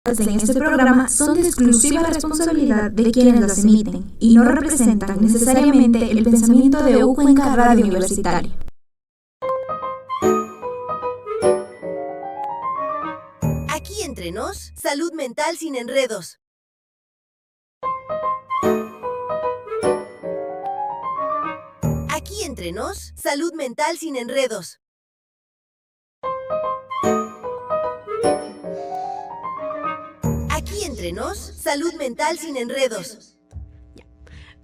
en este programa son de exclusiva responsabilidad de quienes las emiten y no representan necesariamente el pensamiento de Cuenca Radio Universitario. Aquí entre nos, salud mental sin enredos. Aquí entre nos, salud mental sin enredos. Aquí entre nos, salud mental sin enredos.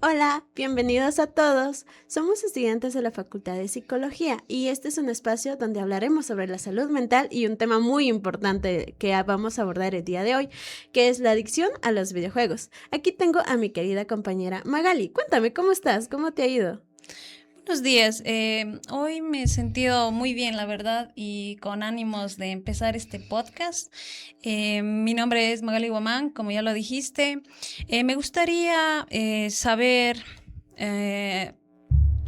Hola, bienvenidos a todos. Somos estudiantes de la Facultad de Psicología y este es un espacio donde hablaremos sobre la salud mental y un tema muy importante que vamos a abordar el día de hoy, que es la adicción a los videojuegos. Aquí tengo a mi querida compañera Magali. Cuéntame, ¿cómo estás? ¿Cómo te ha ido? Buenos días, hoy me he sentido muy bien, la verdad, y con ánimos de empezar este podcast. Mi nombre es Magali Guamán, como ya lo dijiste. Me gustaría saber,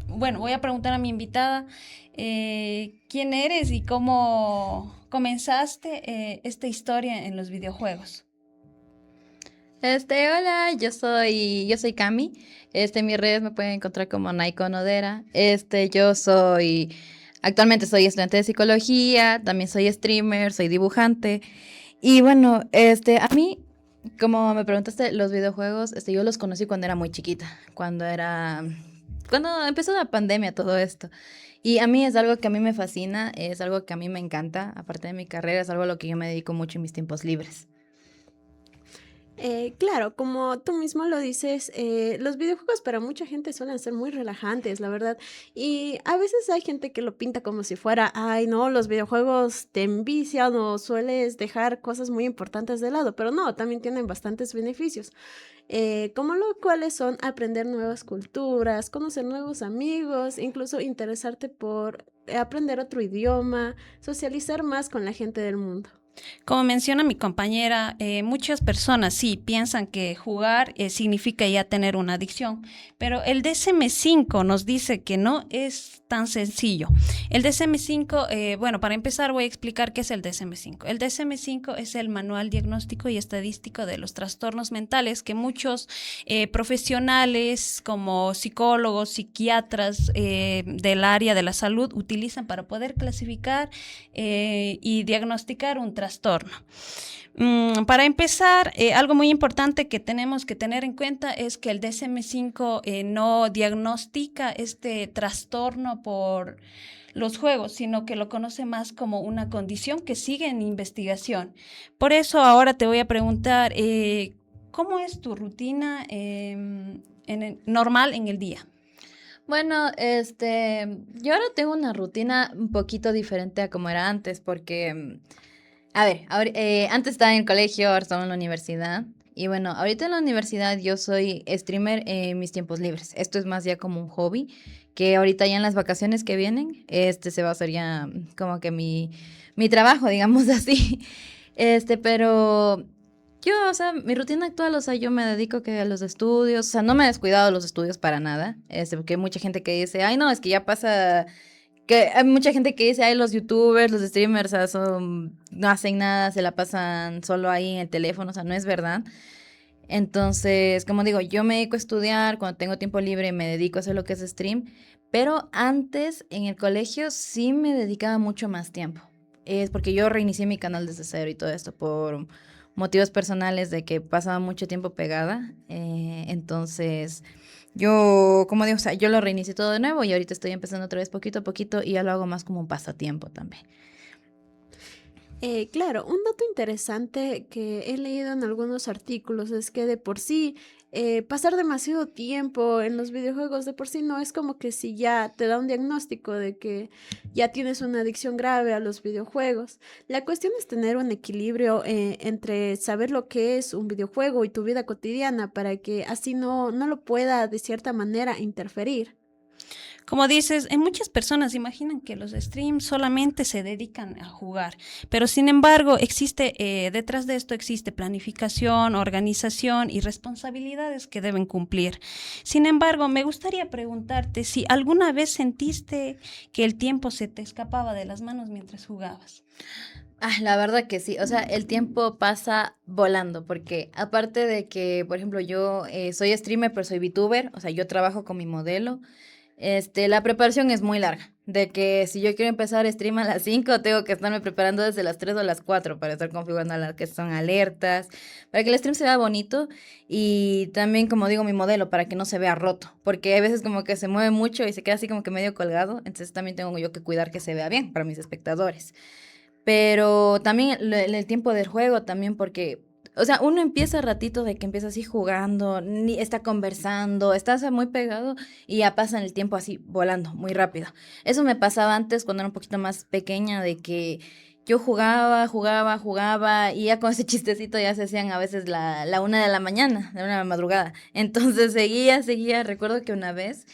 voy a preguntar a mi invitada, ¿quién eres y cómo comenzaste esta historia en los videojuegos? Hola, yo soy Cami. En mis redes me pueden encontrar como Naiko Nodera. Actualmente soy estudiante de psicología, también soy streamer, soy dibujante. Y bueno, a mí, como me preguntaste, los videojuegos, yo los conocí cuando era muy chiquita, cuando empezó la pandemia, todo esto. Y a mí es algo que a mí me fascina, es algo que a mí me encanta, aparte de mi carrera, es algo a lo que yo me dedico mucho en mis tiempos libres. Claro, como tú mismo lo dices, los videojuegos para mucha gente suelen ser muy relajantes, la verdad. Y a veces hay gente que lo pinta como si fuera, ay, no, los videojuegos te envician o sueles dejar cosas muy importantes de lado, pero no, también tienen bastantes beneficios, como los cuales son aprender nuevas culturas, conocer nuevos amigos, incluso interesarte por aprender otro idioma, socializar más con la gente del mundo. Como menciona mi compañera, muchas personas sí piensan que jugar significa ya tener una adicción, pero el DSM-5 nos dice que no es tan sencillo. El DSM-5, para empezar voy a explicar qué es el DSM-5. El DSM-5 es el Manual Diagnóstico y Estadístico de los Trastornos Mentales que muchos profesionales como psicólogos, psiquiatras del área de la salud utilizan para poder clasificar y diagnosticar un trastorno. Para empezar, algo muy importante que tenemos que tener en cuenta es que el DSM-5 no diagnostica este trastorno por los juegos, sino que lo conoce más como una condición que sigue en investigación. Por eso ahora te voy a preguntar, ¿cómo es tu rutina normal en el día? Bueno, yo ahora tengo una rutina un poquito diferente a como era antes, porque, antes estaba en el colegio, ahora estaba en la universidad. Y bueno, ahorita en la universidad yo soy streamer en mis tiempos libres. Esto es más ya como un hobby, que ahorita ya en las vacaciones que vienen, se va a hacer ya como que mi trabajo, digamos así. Pero yo, mi rutina actual, yo me dedico que a los estudios, no me he descuidado de los estudios para nada, porque hay mucha gente que dice, ay, no, es que ya pasa, que hay mucha gente que dice, ay, los youtubers, los streamers, no hacen nada, se la pasan solo ahí en el teléfono, no es verdad. Entonces, como digo, yo me dedico a estudiar, cuando tengo tiempo libre me dedico a hacer lo que es stream, pero antes en el colegio sí me dedicaba mucho más tiempo. Es porque yo reinicié mi canal desde cero y todo esto por motivos personales de que pasaba mucho tiempo pegada. Entonces, como digo, yo lo reinicié todo de nuevo y ahorita estoy empezando otra vez poquito a poquito y ya lo hago más como un pasatiempo también. Claro, un dato interesante que he leído en algunos artículos es que de por sí pasar demasiado tiempo en los videojuegos de por sí no es como que si ya te da un diagnóstico de que ya tienes una adicción grave a los videojuegos. La cuestión es tener un equilibrio entre saber lo que es un videojuego y tu vida cotidiana para que así no lo pueda de cierta manera interferir. Como dices, muchas personas imaginan que los streams solamente se dedican a jugar, pero sin embargo detrás de esto existe planificación, organización y responsabilidades que deben cumplir. Sin embargo, me gustaría preguntarte si alguna vez sentiste que el tiempo se te escapaba de las manos mientras jugabas. La verdad que sí, o sea, el tiempo pasa volando, porque aparte de que, por ejemplo, yo soy streamer, pero soy VTuber, o sea, yo trabajo con mi modelo, la preparación es muy larga, de que si yo quiero empezar stream a las 5 tengo que estarme preparando desde las 3 o las 4 para estar configurando las que son alertas, para que el stream se vea bonito y también, como digo, mi modelo, para que no se vea roto, porque a veces como que se mueve mucho y se queda así como que medio colgado, entonces también tengo yo que cuidar que se vea bien para mis espectadores. Pero también el tiempo del juego, también porque, o sea, uno empieza ratito de que empieza así jugando, ni está conversando, estás muy pegado y ya pasan el tiempo así volando, muy rápido. Eso me pasaba antes cuando era un poquito más pequeña, de que yo jugaba y ya con ese chistecito ya se hacían a veces la 1 de la mañana, de 1 de la madrugada. Entonces seguía. Recuerdo que una vez,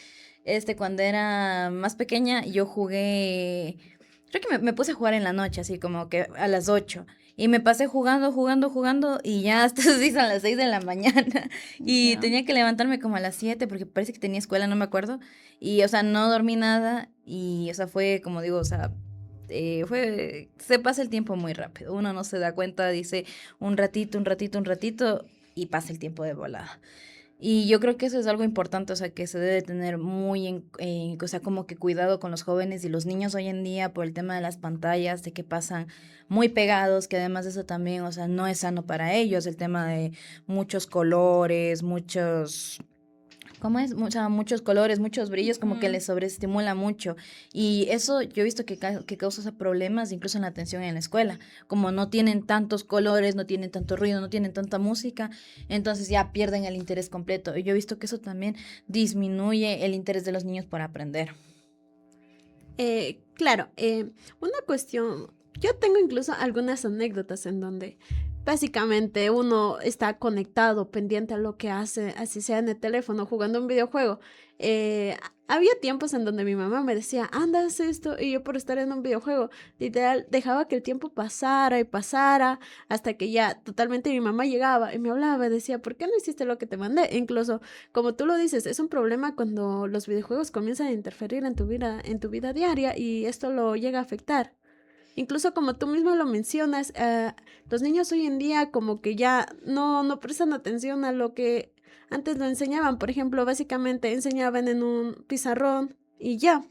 cuando era más pequeña, yo jugué. Creo que me puse a jugar en la noche, así como que a las 8. Y me pasé jugando, y ya hasta se hizo a las 6 de la mañana. Y Ya. tenía que levantarme como a las 7 porque parece que tenía escuela, no me acuerdo. Y, o sea, no dormí nada. Y, o sea, fue, como digo, o sea, se pasa el tiempo muy rápido. Uno no se da cuenta, dice un ratito, y pasa el tiempo de volada. Y yo creo que eso es algo importante, o sea, que se debe tener muy o sea, como que cuidado con los jóvenes y los niños hoy en día por el tema de las pantallas, de que pasan muy pegados, que además de eso también, o sea, no es sano para ellos, el tema de muchos colores, ¿cómo es? O sea, muchos colores, muchos brillos, como que Ujú. les sobreestimula mucho. Y eso yo he visto que causa problemas incluso en la atención en la escuela. Como no tienen tantos colores, no tienen tanto ruido, no tienen tanta música, entonces ya pierden el interés completo. Y yo he visto que eso también disminuye el interés de los niños por aprender. Claro, una cuestión, yo tengo incluso algunas anécdotas en donde básicamente uno está conectado, pendiente a lo que hace, así sea en el teléfono, jugando un videojuego. Había tiempos en donde mi mamá me decía, anda, haz esto, y yo por estar en un videojuego, literal, dejaba que el tiempo pasara y pasara, hasta que ya totalmente mi mamá llegaba y me hablaba y decía, ¿por qué no hiciste lo que te mandé? E incluso, como tú lo dices, es un problema cuando los videojuegos comienzan a interferir en tu vida diaria y esto lo llega a afectar. Incluso como tú mismo lo mencionas, los niños hoy en día como que ya no prestan atención a lo que antes lo enseñaban. Por ejemplo, básicamente enseñaban en un pizarrón y ya.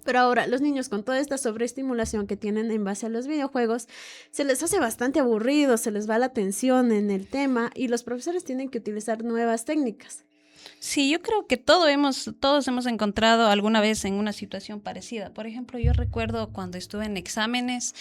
Pero ahora los niños con toda esta sobreestimulación que tienen en base a los videojuegos, se les hace bastante aburrido, se les va la atención en el tema y los profesores tienen que utilizar nuevas técnicas. Sí, yo creo que todos hemos encontrado alguna vez en una situación parecida. Por ejemplo, yo recuerdo cuando estuve en exámenes,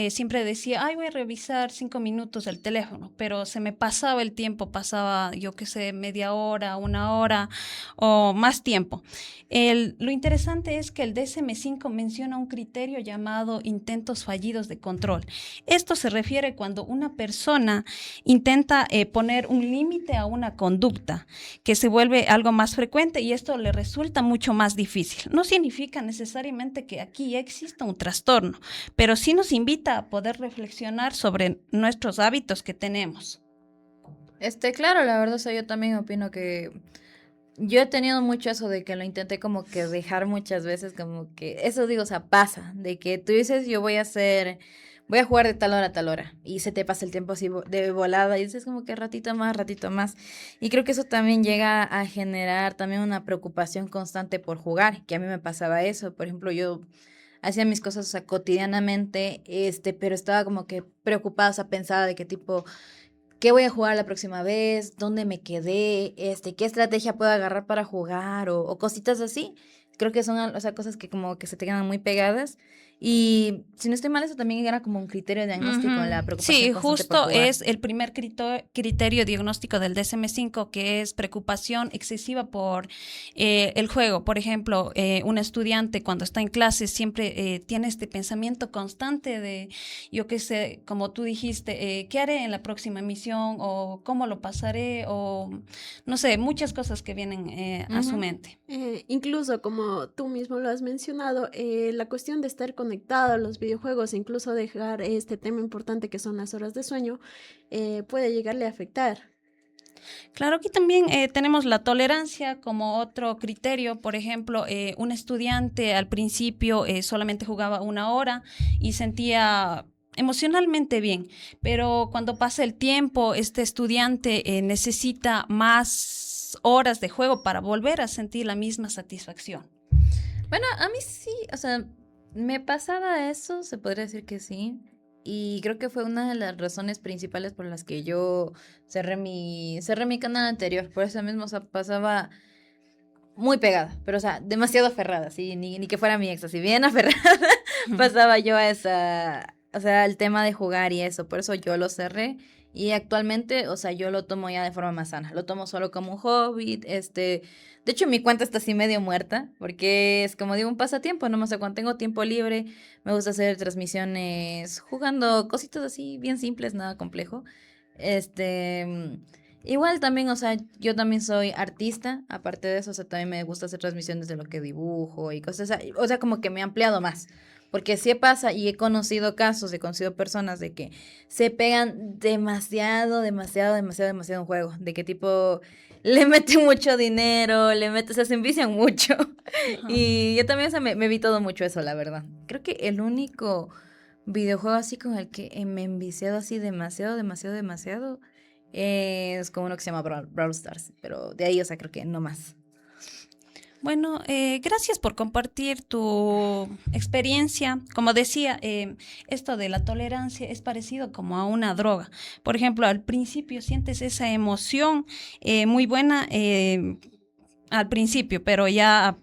siempre decía, ay, voy a revisar 5 minutos el teléfono, pero se me pasaba el tiempo, pasaba, yo qué sé, media hora, 1 hora o más tiempo. Lo interesante es que el DSM-5 menciona un criterio llamado intentos fallidos de control. Esto se refiere cuando una persona intenta poner un límite a una conducta que se vuelve algo más frecuente y esto le resulta mucho más difícil. No significa necesariamente que aquí ya exista un trastorno, pero sí nos invita a poder reflexionar sobre nuestros hábitos que tenemos. Claro, la verdad, o sea, yo también opino que yo he tenido mucho eso de que lo intenté como que dejar muchas veces, como que, eso digo, o sea, pasa, de que tú dices, voy a jugar de tal hora a tal hora, y se te pasa el tiempo así de volada, y dices como que ratito más, y creo que eso también llega a generar también una preocupación constante por jugar, que a mí me pasaba eso, por ejemplo, yo hacía mis cosas, o sea, cotidianamente, pero estaba como que preocupada, o sea, pensaba de qué tipo, qué voy a jugar la próxima vez, dónde me quedé, qué estrategia puedo agarrar para jugar o cositas así. Creo que son, o sea, cosas que como que se te quedan muy pegadas. Y si no estoy mal, eso también era como un criterio diagnóstico en la Ujú. preocupación Sí, constante por justo jugar. es el primer criterio diagnóstico del DSM-5, que es preocupación excesiva por el juego. Por ejemplo, un estudiante cuando está en clase siempre tiene este pensamiento constante de, yo qué sé, como tú dijiste, ¿qué haré en la próxima misión? O ¿cómo lo pasaré? O no sé, muchas cosas que vienen a su Ujú. mente. Incluso como tú mismo lo has mencionado, la cuestión de estar conectado a los videojuegos, incluso dejar este tema importante que son las horas de sueño, puede llegarle a afectar. Claro, aquí también tenemos la tolerancia como otro criterio. Por ejemplo, un estudiante al principio solamente jugaba 1 hora y sentía emocionalmente bien, pero cuando pasa el tiempo, este estudiante necesita más horas de juego para volver a sentir la misma satisfacción. Bueno, a mí sí, o sea, me pasaba eso, se podría decir que sí. Y creo que fue una de las razones principales por las que yo cerré mi canal anterior. Por eso mismo, o sea, pasaba muy pegada, pero o sea, demasiado aferrada, sí, ni que fuera mi ex, así bien aferrada, pasaba yo a esa, o sea, al tema de jugar y eso, por eso yo lo cerré. Y actualmente, o sea, yo lo tomo ya de forma más sana, lo tomo solo como un hobby, de hecho mi cuenta está así medio muerta, porque es como digo un pasatiempo, no sé, cuando tengo tiempo libre, me gusta hacer transmisiones jugando cositas así bien simples, nada complejo, igual también, o sea, yo también soy artista, aparte de eso, o sea, también me gusta hacer transmisiones de lo que dibujo y cosas así, o sea, como que me he ampliado más. Porque sí pasa y he conocido casos, he conocido personas de que se pegan demasiado, demasiado, demasiado, demasiado en juego. De que tipo le meten mucho dinero, o sea, se envician mucho. Ajá. Y yo también, o sea, me vi todo mucho eso, la verdad. Creo que el único videojuego así con el que me he enviciado así demasiado, demasiado, demasiado es como uno que se llama Brawl Stars. Pero de ahí, o sea, creo que no más. Bueno, gracias por compartir tu experiencia. Como decía, esto de la tolerancia es parecido como a una droga. Por ejemplo, al principio sientes esa emoción muy buena al principio, pero ya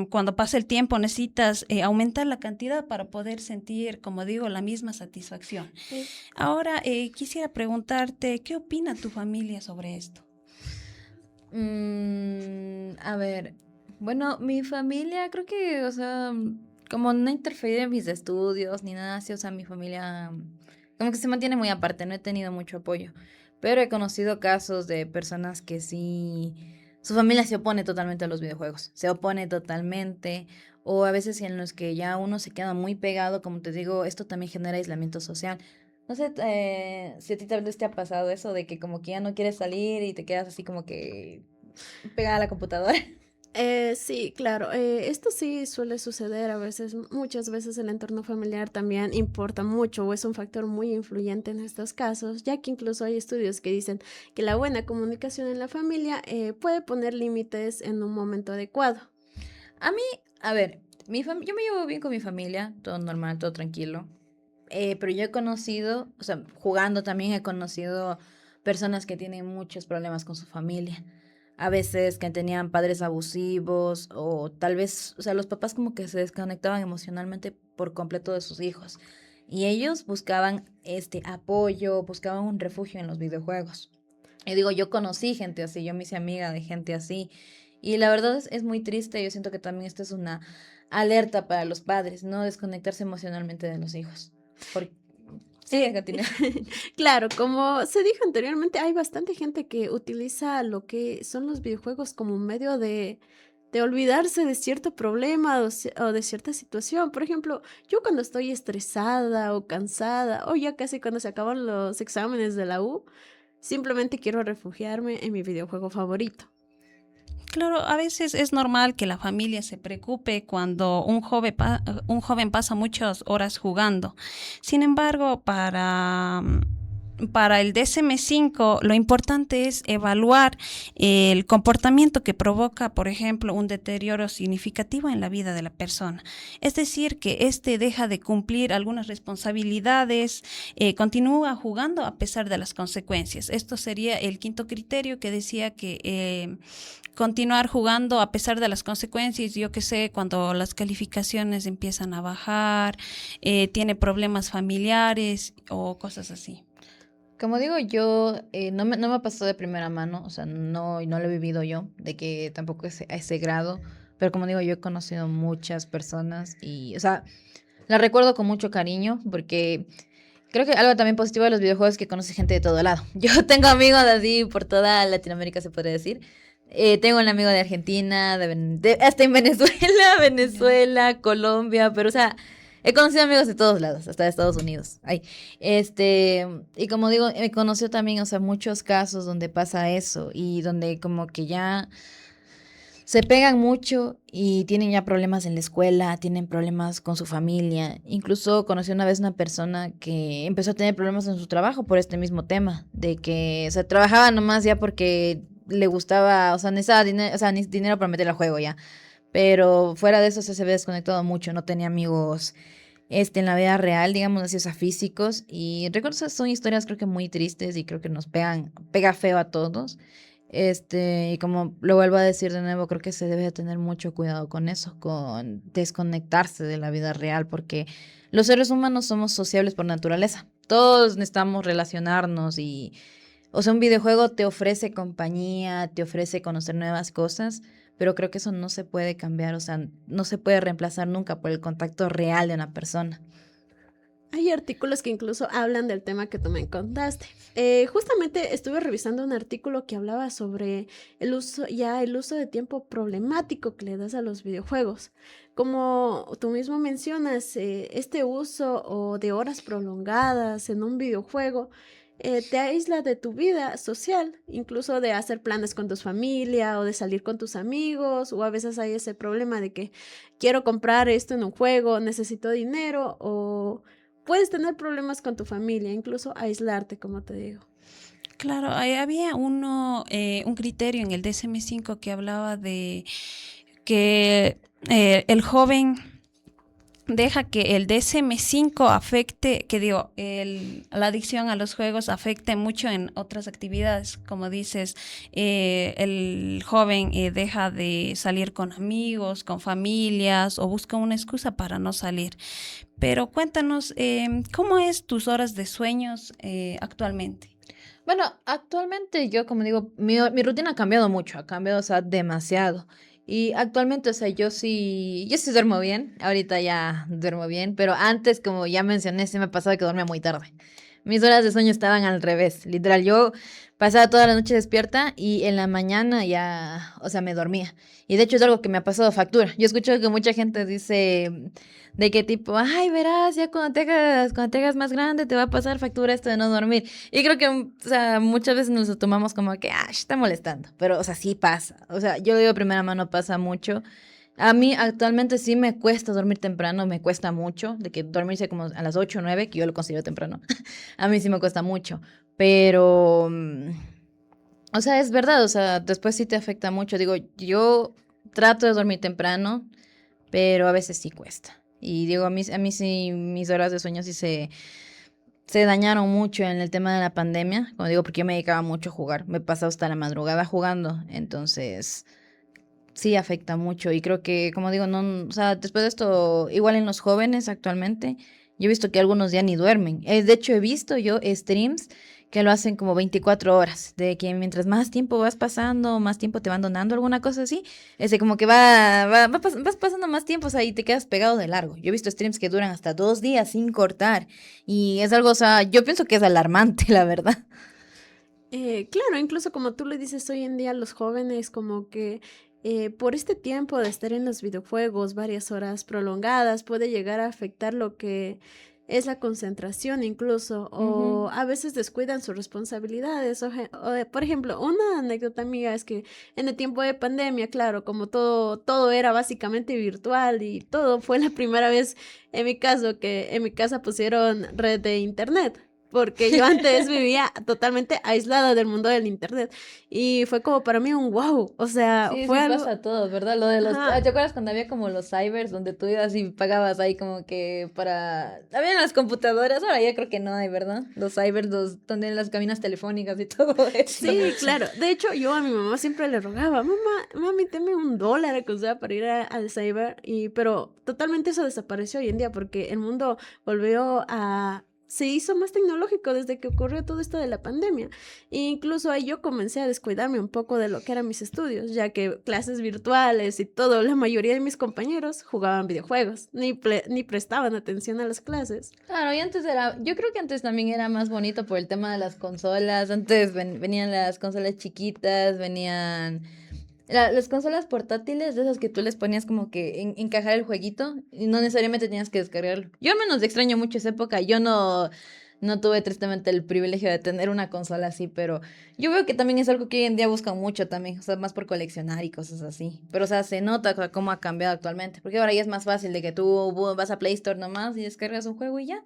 cuando pasa el tiempo necesitas aumentar la cantidad para poder sentir, como digo, la misma satisfacción. Sí. Ahora, quisiera preguntarte, ¿qué opina tu familia sobre esto? A ver, bueno, mi familia creo que, o sea, como no ha interferido en mis estudios ni nada así, o sea, mi familia como que se mantiene muy aparte, no he tenido mucho apoyo, pero he conocido casos de personas que sí, su familia se opone totalmente a los videojuegos, se opone totalmente, o a veces en los que ya uno se queda muy pegado, como te digo, esto también genera aislamiento social. No sé si a ti tal vez te ha pasado eso de que como que ya no quieres salir y te quedas así como que pegada a la computadora. Sí, claro. Esto sí suele suceder a veces. Muchas veces el entorno familiar también importa mucho o es un factor muy influyente en estos casos, ya que incluso hay estudios que dicen que la buena comunicación en la familia puede poner límites en un momento adecuado. A mí, a ver, yo me llevo bien con mi familia, todo normal, todo tranquilo. Pero yo he conocido, o sea, jugando también he conocido personas que tienen muchos problemas con su familia. A veces que tenían padres abusivos o tal vez, o sea, los papás como que se desconectaban emocionalmente por completo de sus hijos. Y ellos buscaban este apoyo, buscaban un refugio en los videojuegos. Y digo, yo conocí gente así, yo me hice amiga de gente así. Y la verdad es muy triste. Yo siento que también esta es una alerta para los padres, no desconectarse emocionalmente de los hijos. Por... Sí, continúa. Claro, como se dijo anteriormente, hay bastante gente que utiliza lo que son los videojuegos como un medio de olvidarse de cierto problema o de cierta situación. Por ejemplo, yo cuando estoy estresada o cansada, o ya casi cuando se acaban los exámenes de la U, simplemente quiero refugiarme en mi videojuego favorito. Claro, a veces es normal que la familia se preocupe cuando un joven pasa muchas horas jugando. Sin embargo, para el DSM-5 lo importante es evaluar el comportamiento que provoca, por ejemplo, un deterioro significativo en la vida de la persona. Es decir, que éste deja de cumplir algunas responsabilidades, continúa jugando a pesar de las consecuencias. Esto sería el quinto criterio que decía que continuar jugando a pesar de las consecuencias, yo que sé, cuando las calificaciones empiezan a bajar, tiene problemas familiares o cosas así. Como digo, yo no me pasó de primera mano, o sea, no lo he vivido yo, de que tampoco es a ese grado, pero como digo, yo he conocido muchas personas y, o sea, las recuerdo con mucho cariño porque creo que algo también positivo de los videojuegos es que conoces gente de todo lado. Yo tengo amigos así por toda Latinoamérica, se podría decir. Tengo un amigo de Argentina, hasta en Venezuela, Venezuela, Colombia, pero o sea, he conocido amigos de todos lados, hasta de Estados Unidos. Ay, y como digo, he conocido también, o sea, muchos casos donde pasa eso y donde como que ya se pegan mucho y tienen ya problemas en la escuela, tienen problemas con su familia. Incluso conocí una vez una persona que empezó a tener problemas en su trabajo por este mismo tema, de que, o sea, trabajaba nomás ya porque le gustaba, o sea, necesitaba dinero, o sea, dinero para meter al juego ya. Pero fuera de eso se había desconectado mucho, no tenía amigos en la vida real, digamos así, o sea, físicos. Y recuerdo, esas son historias creo que muy tristes y creo que pega feo a todos. Y como lo vuelvo a decir de nuevo, creo que se debe de tener mucho cuidado con eso, con desconectarse de la vida real, porque los seres humanos somos sociables por naturaleza. Todos necesitamos relacionarnos y, o sea, un videojuego te ofrece compañía, te ofrece conocer nuevas cosas, pero creo que eso no se puede cambiar, o sea, no se puede reemplazar nunca por el contacto real de una persona. Hay artículos que incluso hablan del tema que tú me contaste. Justamente estuve revisando un artículo que hablaba sobre el uso de tiempo problemático que le das a los videojuegos. Como tú mismo mencionas, este uso o de horas prolongadas en un videojuego te aísla de tu vida social, incluso de hacer planes con tu familia o de salir con tus amigos, o a veces hay ese problema de que quiero comprar esto en un juego, necesito dinero o puedes tener problemas con tu familia, incluso aislarte, como te digo. Claro, había un criterio en el DSM-5 que hablaba de que el joven deja que el DSM-5 afecte, la adicción a los juegos afecte mucho en otras actividades. Como dices, el joven deja de salir con amigos, con familias o busca una excusa para no salir. Pero cuéntanos, ¿cómo es tus horas de sueños actualmente? Bueno, actualmente yo, como digo, mi rutina ha cambiado mucho, ha cambiado, o sea, demasiado. Y actualmente, o sea, yo sí duermo bien, ahorita ya duermo bien, pero antes, como ya mencioné, sí me pasaba que dormía muy tarde. Mis horas de sueño estaban al revés, literal, yo pasaba toda la noche despierta y en la mañana ya, o sea, me dormía. Y de hecho es algo que me ha pasado factura. Yo escucho que mucha gente dice de qué tipo, ay, verás, ya cuando te hagas más grande te va a pasar factura esto de no dormir. Y creo que, o sea, muchas veces nos lo tomamos como que, está molestando. Pero, o sea, sí pasa. O sea, yo lo digo de primera mano, pasa mucho. A mí actualmente sí me cuesta dormir temprano, me cuesta mucho, de que dormirse como a las 8 o 9, que yo lo considero temprano. A mí sí me cuesta mucho. Pero, o sea, es verdad, o sea, después sí te afecta mucho. Digo, yo trato de dormir temprano, pero a veces sí cuesta. Y digo, a mí sí, mis horas de sueño sí se dañaron mucho en el tema de la pandemia. Como digo, porque yo me dedicaba mucho a jugar. Me pasaba hasta la madrugada jugando. Entonces, sí afecta mucho. Y creo que, como digo, no, o sea, después de esto, igual en los jóvenes actualmente, yo he visto que algunos ya ni duermen. De hecho, he visto yo streams que lo hacen como 24 horas, de que mientras más tiempo vas pasando, más tiempo te van donando, alguna cosa así, como que vas pasando más tiempo, o sea, y te quedas pegado de largo. Yo he visto streams que duran hasta 2 días sin cortar, y es algo, o sea, yo pienso que es alarmante, la verdad. Claro, incluso como tú le dices hoy en día a los jóvenes, como que por este tiempo de estar en los videojuegos varias horas prolongadas puede llegar a afectar lo que es la concentración incluso, o Ujú. a veces descuidan sus responsabilidades. Por ejemplo, una anécdota mía es que en el tiempo de pandemia, claro, como todo era básicamente virtual y todo fue la primera vez en mi caso que en mi casa pusieron red de internet. Porque yo antes vivía totalmente aislada del mundo del internet. Y fue como para mí un wow. O sea, Sí, fue sí algo. pasa a todos, ¿verdad? Lo de los... Ajá. ¿Te acuerdas cuando había como los cybers donde tú ibas y pagabas ahí como que para... Habían las computadoras, ahora ya creo que no hay, ¿verdad? Los cybers, donde las cabinas telefónicas y todo eso. Sí, claro. De hecho, yo a mi mamá siempre le rogaba, mamá, mami, tenme $1, o sea, para ir al cyber. Pero totalmente eso desapareció hoy en día porque el mundo volvió a... Se hizo más tecnológico desde que ocurrió todo esto de la pandemia. E incluso ahí yo comencé a descuidarme un poco de lo que eran mis estudios, ya que clases virtuales y todo, la mayoría de mis compañeros jugaban videojuegos, ni prestaban atención a las clases. Claro, y antes era, yo creo que antes también era más bonito por el tema de las consolas. Antes venían las consolas chiquitas, venían las consolas portátiles, de esas que tú les ponías como que encajar el jueguito y no necesariamente tenías que descargarlo. Yo al menos extraño mucho esa época. Yo no no tuve tristemente el privilegio de tener una consola así, pero yo veo que también es algo que hoy en día buscan mucho también, o sea, más por coleccionar y cosas así. Pero, o sea, se nota cómo ha cambiado actualmente, porque ahora ya es más fácil de que tú vas a Play Store nomás y descargas un juego y ya.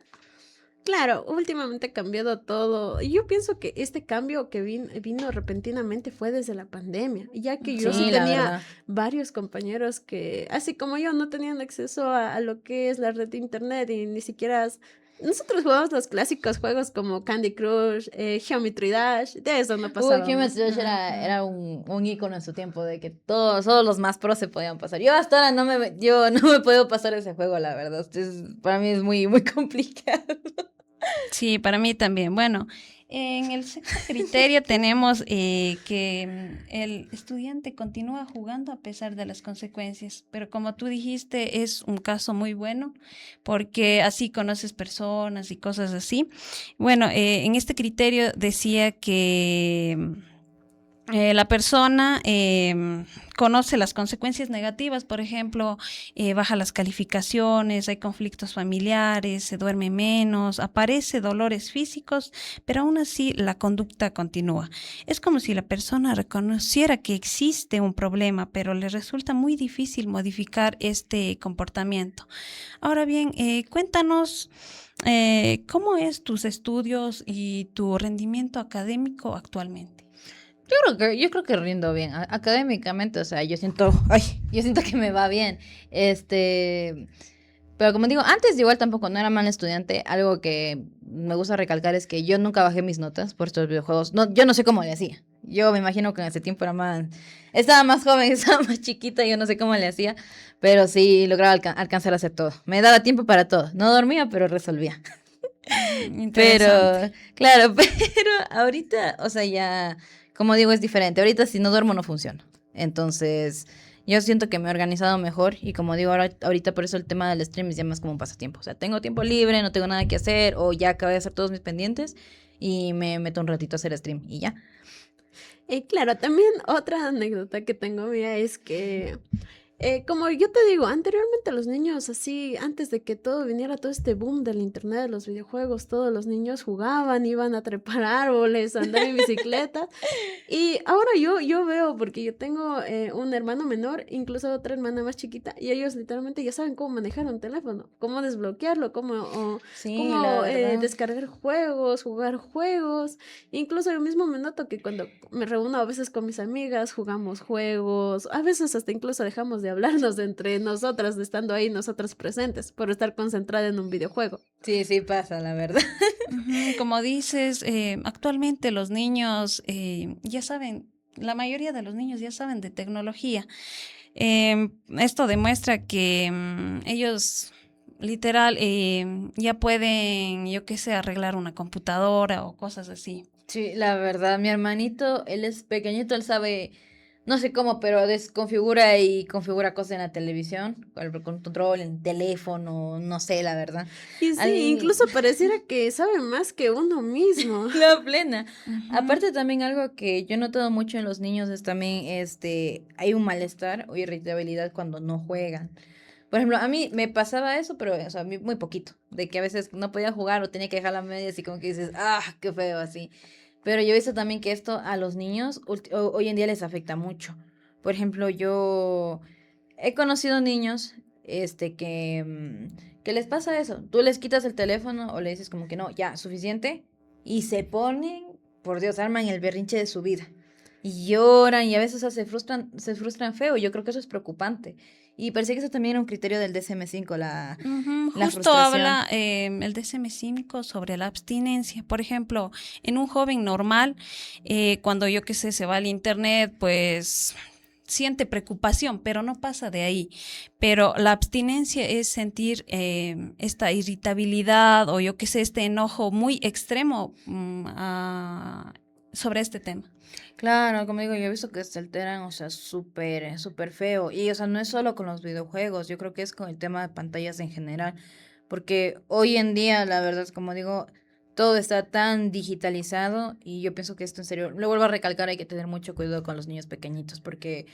Claro, últimamente ha cambiado todo. Y yo pienso que este cambio que vino repentinamente fue desde la pandemia, ya que yo sí Sí, la tenía verdad. varios compañeros que, así como yo, no tenían acceso a lo que es la red de internet y ni siquiera... Nosotros jugábamos los clásicos juegos como Candy Crush, Geometry Dash, de eso no Uy, Human pasábamos. Dash era un ícono en su tiempo de que todos los más pros se podían pasar. Yo hasta ahora yo no me he podido pasar ese juego, la verdad. Para mí es muy, muy complicado. Sí, para mí también. Bueno, en el sexto criterio tenemos que el estudiante continúa jugando a pesar de las consecuencias, pero como tú dijiste, es un caso muy bueno porque así conoces personas y cosas así. Bueno, en este criterio decía que la persona conoce las consecuencias negativas, por ejemplo, baja las calificaciones, hay conflictos familiares, se duerme menos, aparece dolores físicos, pero aún así la conducta continúa. Es como si la persona reconociera que existe un problema, pero le resulta muy difícil modificar este comportamiento. Ahora bien, cuéntanos cómo es tus estudios y tu rendimiento académico actualmente. Yo creo que rindo bien. Académicamente, o sea, yo siento que me va bien. Pero como digo, antes igual tampoco no era mal estudiante. Algo que me gusta recalcar es que yo nunca bajé mis notas por estos videojuegos. No, yo no sé cómo le hacía. Yo me imagino que en ese tiempo estaba más joven, estaba más chiquita, yo no sé cómo le hacía, pero sí lograba alcanzar a hacer todo. Me daba tiempo para todo. No dormía, pero resolvía. Pero, Interesante. claro, pero ahorita, o sea, ya, como digo, es diferente. Ahorita si no duermo no funciona. Entonces, yo siento que me he organizado mejor y como digo, ahorita por eso el tema del stream es ya más como un pasatiempo. O sea, tengo tiempo libre, no tengo nada que hacer o ya acabé de hacer todos mis pendientes y me meto un ratito a hacer stream y ya. Claro, también otra anécdota que tengo mía es que como yo te digo, anteriormente los niños, así, antes de que todo viniera, todo este boom del internet, de los videojuegos, todos los niños jugaban, iban a trepar árboles, a andar en bicicleta. Y ahora yo veo, porque yo tengo un hermano menor, incluso otra hermana más chiquita, y ellos literalmente ya saben cómo manejar un teléfono, cómo desbloquearlo, Sí, la cómo verdad. descargar juegos, jugar juegos. Incluso yo mismo me noto que cuando me reúno a veces con mis amigas, jugamos juegos, a veces hasta incluso dejamos de hablarnos de entre nosotras, de estando ahí nosotras presentes, por estar concentrada en un videojuego. Sí, sí pasa, la verdad. Ujú, como dices, actualmente los niños ya saben, la mayoría de los niños ya saben de tecnología. Esto demuestra que ellos literal ya pueden, yo qué sé, arreglar una computadora o cosas así. Sí, la verdad, mi hermanito, él es pequeñito, él sabe, no sé cómo, pero desconfigura y configura cosas en la televisión, con el control, en el teléfono, no sé, la verdad. Y sí, Al- incluso pareciera que sabe más que uno mismo. La plena. Ujú. Aparte también algo que yo he notado mucho en los niños es también, hay un malestar o irritabilidad cuando no juegan. Por ejemplo, a mí me pasaba eso, pero, o sea, muy poquito, de que a veces no podía jugar o tenía que dejar la media, así como que dices, ah, qué feo, así. Pero yo he visto también que esto a los niños hoy en día les afecta mucho. Por ejemplo, yo he conocido niños, que les pasa eso. Tú les quitas el teléfono o le dices como que no, ya, suficiente, y se ponen, por Dios, arman el berrinche de su vida. Y lloran y a veces o sea, se frustran feo. Yo creo que eso es preocupante. Y parece que eso también era un criterio del DSM-5, Ujú, la justo frustración. habla el DSM-5 sobre la abstinencia. Por ejemplo, en un joven normal, cuando yo qué sé, se va al internet, pues siente preocupación, pero no pasa de ahí. Pero la abstinencia es sentir esta irritabilidad o yo qué sé, este enojo muy extremo sobre este tema. Claro, como digo, yo he visto que se alteran, o sea, súper, súper feo. Y, o sea, no es solo con los videojuegos, yo creo que es con el tema de pantallas en general. Porque hoy en día, la verdad es como digo, todo está tan digitalizado y yo pienso que esto en serio, lo vuelvo a recalcar, hay que tener mucho cuidado con los niños pequeñitos porque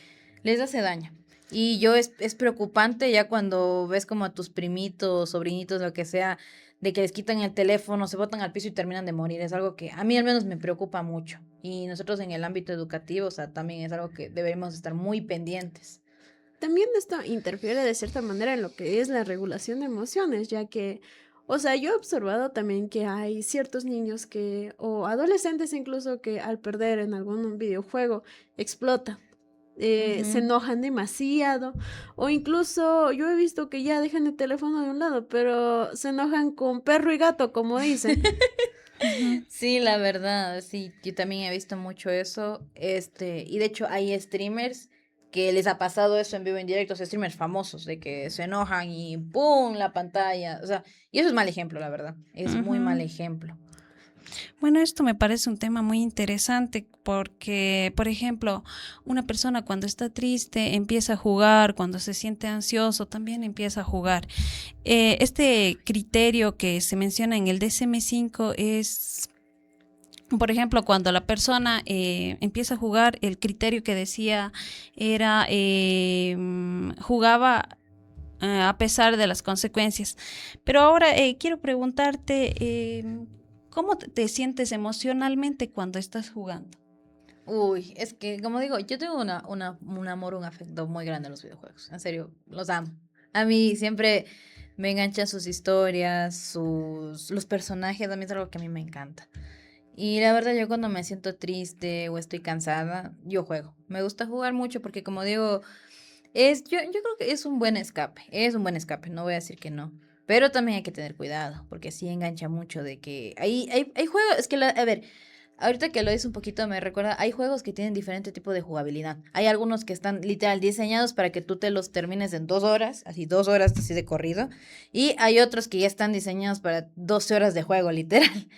les hace daño. Y es preocupante ya cuando ves como a tus primitos, sobrinitos, lo que sea, de que les quitan el teléfono, se botan al piso y terminan de morir. Es algo que a mí al menos me preocupa mucho. Y nosotros en el ámbito educativo, o sea, también es algo que debemos estar muy pendientes. También esto interfiere de cierta manera en lo que es la regulación de emociones, ya que, o sea, yo he observado también que hay ciertos niños que, o adolescentes incluso, que al perder en algún videojuego explotan. Se enojan demasiado, o incluso yo he visto que ya dejan el teléfono de un lado, pero se enojan con perro y gato, como dicen. Sí, la verdad, sí, yo también he visto mucho eso, y de hecho hay streamers que les ha pasado eso en vivo en directo, o sea, streamers famosos, de que se enojan y ¡pum! La pantalla, o sea, y eso es mal ejemplo, la verdad, es muy mal ejemplo. Bueno, esto me parece un tema muy interesante porque, por ejemplo, una persona cuando está triste empieza a jugar, cuando se siente ansioso también empieza a jugar. Este criterio que se menciona en el DSM-5 es, por ejemplo, cuando la persona empieza a jugar, el criterio que decía era jugaba a pesar de las consecuencias. Pero ahora quiero preguntarte, ¿cómo te sientes emocionalmente cuando estás jugando? Uy, es que, como digo, yo tengo un amor, un afecto muy grande a los videojuegos. En serio, los amo. A mí siempre me enganchan sus historias, los personajes, a mí es algo que a mí me encanta. Y la verdad, yo cuando me siento triste o estoy cansada, yo juego. Me gusta jugar mucho porque, como digo, yo creo que es un buen escape, no voy a decir que no. Pero también hay que tener cuidado, porque sí engancha mucho de que hay juegos, es que, a ver, ahorita que lo dices un poquito me recuerda, hay juegos que tienen diferente tipo de jugabilidad. Hay algunos que están literal diseñados para que tú te los termines en 2 horas, así 2 horas así de corrido. Y hay otros que ya están diseñados para 12 horas de juego, literal.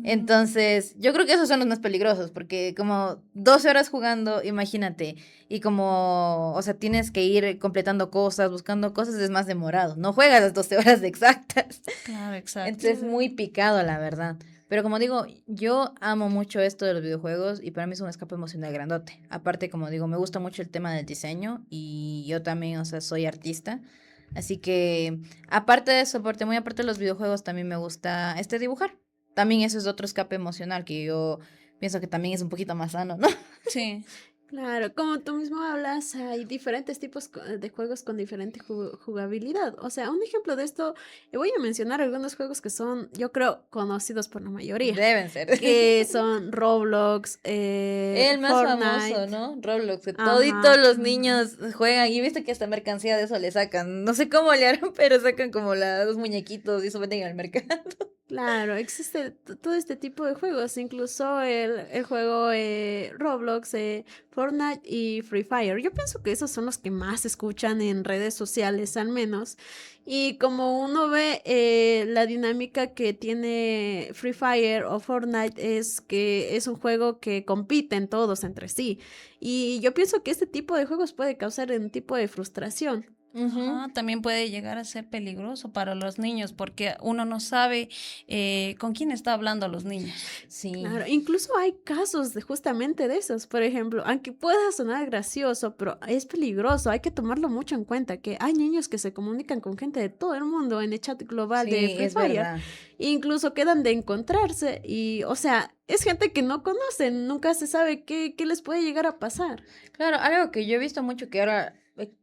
Entonces, yo creo que esos son los más peligrosos, porque como 12 horas jugando, imagínate, y como, o sea, tienes que ir completando cosas, buscando cosas, es más demorado. No juegas las 12 horas exactas. Claro, exacto. Entonces, es muy picado, la verdad. Pero como digo, yo amo mucho esto de los videojuegos y para mí es un escape emocional grandote. Aparte, como digo, me gusta mucho el tema del diseño y yo también, o sea, soy artista. Así que, aparte de eso, muy aparte de los videojuegos, también me gusta dibujar. También eso es otro escape emocional que yo pienso que también es un poquito más sano, ¿no? Sí. Claro, como tú mismo hablas, hay diferentes tipos de juegos con diferente jugabilidad. O sea, un ejemplo de esto, voy a mencionar algunos juegos que son, yo creo, conocidos por la mayoría, Deben ser. que son Roblox, El más Fortnite. famoso, ¿no? Roblox, que Ajá. toditos los niños juegan y he visto que hasta mercancía de eso le sacan. No sé cómo le harán, pero sacan como los muñequitos y eso venden en el mercado. Claro, existe todo este tipo de juegos, incluso el juego Roblox, Fortnite y Free Fire. Yo pienso que esos son los que más se escuchan en redes sociales, al menos. Y como uno ve la dinámica que tiene Free Fire o Fortnite es que es un juego que compiten todos entre sí. Y yo pienso que este tipo de juegos puede causar un tipo de frustración. Ajá, también puede llegar a ser peligroso para los niños porque uno no sabe con quién está hablando los niños. Sí. Claro, incluso hay casos de justamente de esos. Por ejemplo, aunque pueda sonar gracioso, pero es peligroso, hay que tomarlo mucho en cuenta, que hay niños que se comunican con gente de todo el mundo en el chat global de Sí, Free es Fire. verdad. Incluso quedan de encontrarse y, o sea, es gente que no conocen, nunca se sabe qué les puede llegar a pasar. Claro, algo que yo he visto mucho que ahora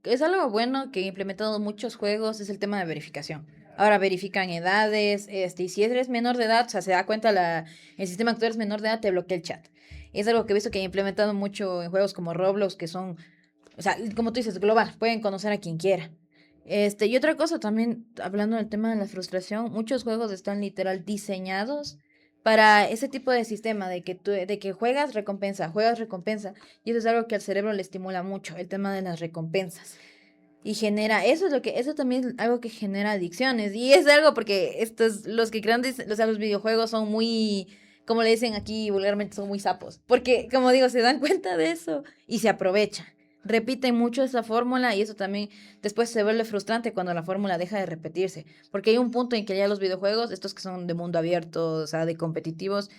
es algo bueno que he implementado en muchos juegos es el tema de verificación. Ahora verifican edades, y si eres menor de edad, o sea, se da cuenta el sistema que tú eres menor de edad, te bloquea el chat. Es algo que he visto que he implementado mucho en juegos como Roblox, que son, o sea, como tú dices, global, pueden conocer a quien quiera. Y otra cosa también, hablando del tema de la frustración, muchos juegos están literal diseñados para ese tipo de sistema de que juegas recompensa, y eso es algo que al cerebro le estimula mucho, el tema de las recompensas. Y genera, eso también es algo que genera adicciones. Y es algo porque los que crean, o sea, los videojuegos son muy, como le dicen aquí vulgarmente, son muy sapos. Porque, como digo, se dan cuenta de eso y se aprovechan. Repiten mucho esa fórmula y eso también después se vuelve frustrante cuando la fórmula deja de repetirse. Porque hay un punto en que ya los videojuegos, estos que son de mundo abierto, o sea, de competitivos,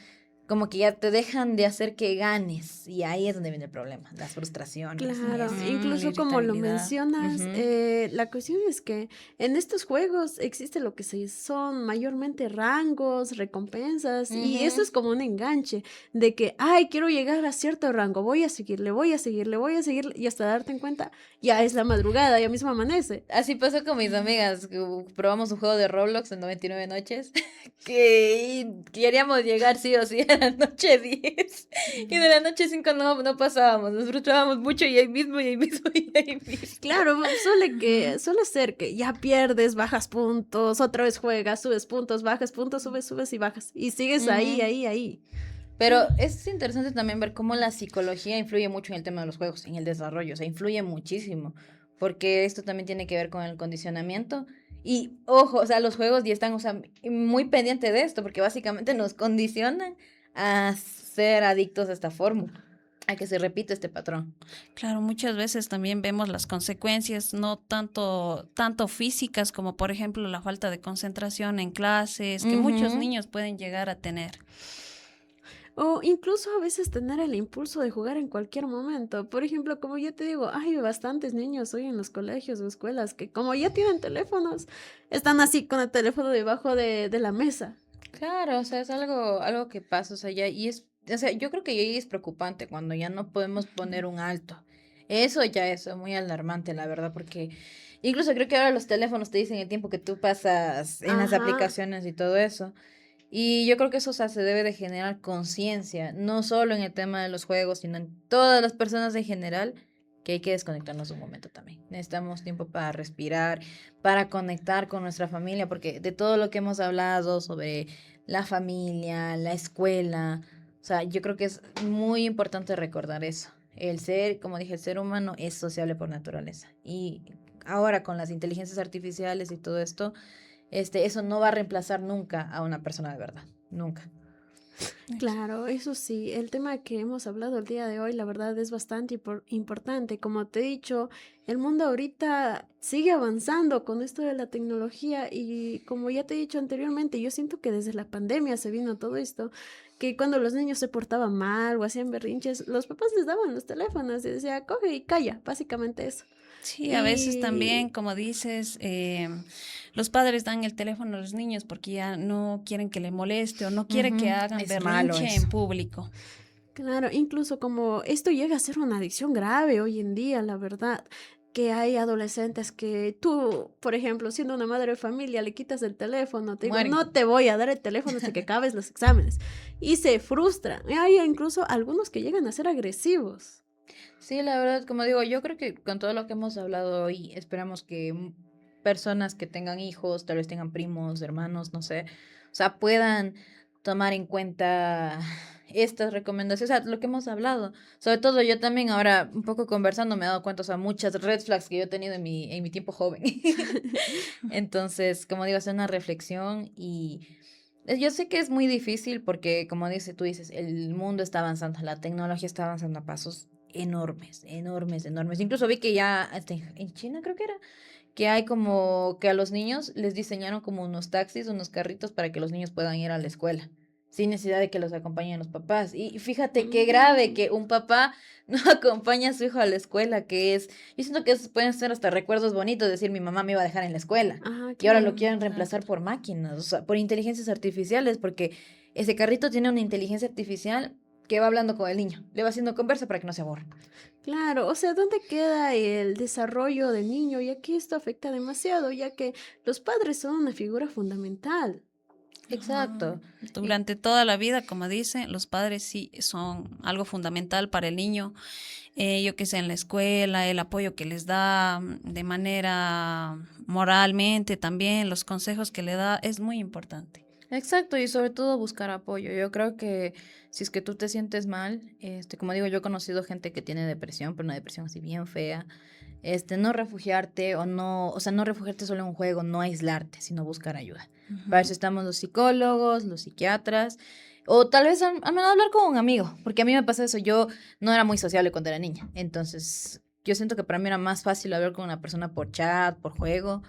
como que ya te dejan de hacer que ganes y ahí es donde viene el problema, las frustraciones. Claro, y eso. incluso la como lo irritabilidad. mencionas, Ujú. la cuestión es que en estos juegos existe lo que se son mayormente rangos, recompensas, y eso Ujú. es como un enganche de que, ay, quiero llegar a cierto rango, voy a seguirle, voy a seguirle, voy a seguirle, y hasta darte en cuenta, ya es la madrugada, ya mismo amanece. Así pasó con mis amigas, que probamos un juego de Roblox en 99 noches, que queríamos llegar sí o sí a la noche 10 y de la noche 5 no pasábamos, nos frustrábamos mucho y ahí mismo, y ahí mismo, y ahí mismo. Claro, suele ser que ya pierdes, bajas puntos, otra vez juegas, subes puntos, bajas puntos, subes y bajas, y sigues ahí, Ujú. ahí, ahí. Pero es interesante también ver cómo la psicología influye mucho en el tema de los juegos, en el desarrollo, o sea, influye muchísimo, porque esto también tiene que ver con el condicionamiento. Y ojo, o sea, los juegos ya están, o sea, muy pendientes de esto, porque básicamente nos condicionan a ser adictos a esta fórmula, a que se repita este patrón. Claro, muchas veces también vemos las consecuencias, no tanto físicas como por ejemplo la falta de concentración en clases, que muchos Ujú. niños pueden llegar a tener. O incluso a veces tener el impulso de jugar en cualquier momento. Por ejemplo, como yo te digo, hay bastantes niños hoy en los colegios o escuelas que como ya tienen teléfonos, están así con el teléfono debajo de la mesa. Claro, o sea, es algo que pasa, o sea, ya, y es, o sea, yo creo que ya es preocupante cuando ya no podemos poner un alto. Eso ya es muy alarmante, la verdad, porque incluso creo que ahora los teléfonos te dicen el tiempo que tú pasas en las Ajá. aplicaciones y todo eso. Y yo creo que eso, o sea, se debe de generar conciencia, no solo en el tema de los juegos, sino en todas las personas en general, que hay que desconectarnos un momento también. Necesitamos tiempo para respirar, para conectar con nuestra familia, porque de todo lo que hemos hablado sobre la familia, la escuela, o sea, yo creo que es muy importante recordar eso. El ser, como dije, el ser humano es sociable por naturaleza. Y ahora con las inteligencias artificiales y todo esto, eso no va a reemplazar nunca a una persona de verdad, nunca. Claro, eso sí, el tema que hemos hablado el día de hoy, la verdad es bastante importante. Como te he dicho, el mundo ahorita sigue avanzando con esto de la tecnología y como ya te he dicho anteriormente, yo siento que desde la pandemia se vino todo esto, que cuando los niños se portaban mal o hacían berrinches, los papás les daban los teléfonos y decía, coge y calla, básicamente eso. Sí, a veces también, Y como dices, los padres dan el teléfono a los niños porque ya no quieren que le moleste o no quiere que Ujú. hagan Es malo berrinche eso. en público. claro, incluso como esto llega a ser una adicción grave hoy en día, la verdad, que hay adolescentes que tú, por ejemplo, siendo una madre de familia, le quitas el teléfono, te digo, Mueren. no te voy a dar el teléfono hasta que acabes los exámenes, y se frustran. Y hay incluso algunos que llegan a ser agresivos. Sí, la verdad, como digo, yo creo que con todo lo que hemos hablado hoy, esperamos que personas que tengan hijos, tal vez tengan primos, hermanos, no sé, o sea, puedan tomar en cuenta estas recomendaciones, o sea, lo que hemos hablado. Sobre todo yo también ahora, un poco conversando, me he dado cuenta, o sea, muchas red flags que yo he tenido en mi tiempo joven. Entonces, como digo, hacer una reflexión y yo sé que es muy difícil porque, como tú dices, el mundo está avanzando, la tecnología está avanzando a pasos enormes, enormes, enormes. Incluso vi que ya en China creo que era, que hay como que a los niños les diseñaron como unos taxis, unos carritos para que los niños puedan ir a la escuela, sin necesidad de que los acompañen los papás. Y fíjate qué grave Mm, que un papá no acompaña a su hijo a la escuela, que es, yo siento que esos pueden ser hasta recuerdos bonitos, decir mi mamá me iba a dejar en la escuela. ajá, Y ahora lo claro. quieren reemplazar por máquinas, o sea, por inteligencias artificiales, porque ese carrito tiene una inteligencia artificial que va hablando con el niño, le va haciendo conversa para que no se aburra. Claro, o sea, ¿dónde queda el desarrollo del niño? Y aquí esto afecta demasiado, ya que los padres son una figura fundamental. Exacto. Y Durante toda la vida, como dicen, los padres sí son algo fundamental para el niño. Yo que sé, en la escuela, el apoyo que les da de manera moralmente también, los consejos que le da, es muy importante. Exacto, y sobre todo buscar apoyo. Yo creo que si es que tú te sientes mal, como digo, yo he conocido gente que tiene depresión, pero una depresión así bien fea, no refugiarte o sea, no refugiarte solo en un juego, no aislarte, sino buscar ayuda. Para eso estamos los psicólogos, los psiquiatras, o tal vez al menos hablar con un amigo, porque a mí me pasa eso, yo no era muy sociable cuando era niña, entonces yo siento que para mí era más fácil hablar con una persona por chat, por juego,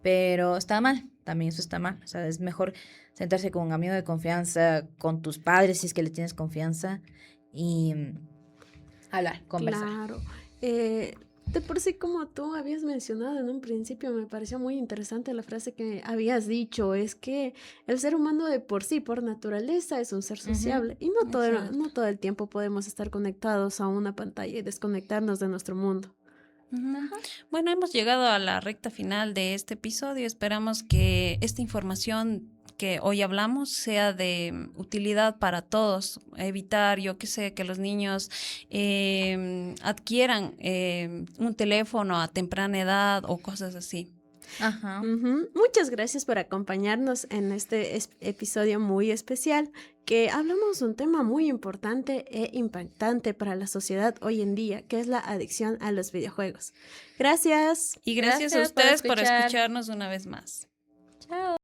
pero estaba mal. también eso está mal. O sea, es mejor sentarse con un amigo de confianza, con tus padres si es que le tienes confianza y hablar, conversar. Claro. De por sí, como tú habías mencionado en un principio, me pareció muy interesante la frase que habías dicho, es que el ser humano de por sí, por naturaleza, es un ser sociable y Exacto. no todo el tiempo podemos estar conectados a una pantalla y desconectarnos de nuestro mundo. Ujú. Ajá. Bueno, hemos llegado a la recta final de este episodio. Esperamos que esta información que hoy hablamos sea de utilidad para todos. Evitar, yo qué sé, que los niños adquieran un teléfono a temprana edad o cosas así. Ajá. Ujú. Muchas gracias por acompañarnos en este episodio muy especial, que hablamos de un tema muy importante e impactante para la sociedad hoy en día, que es la adicción a los videojuegos. Gracias. Y gracias a Gracias por ustedes por escuchar. escucharnos una vez más. Chao.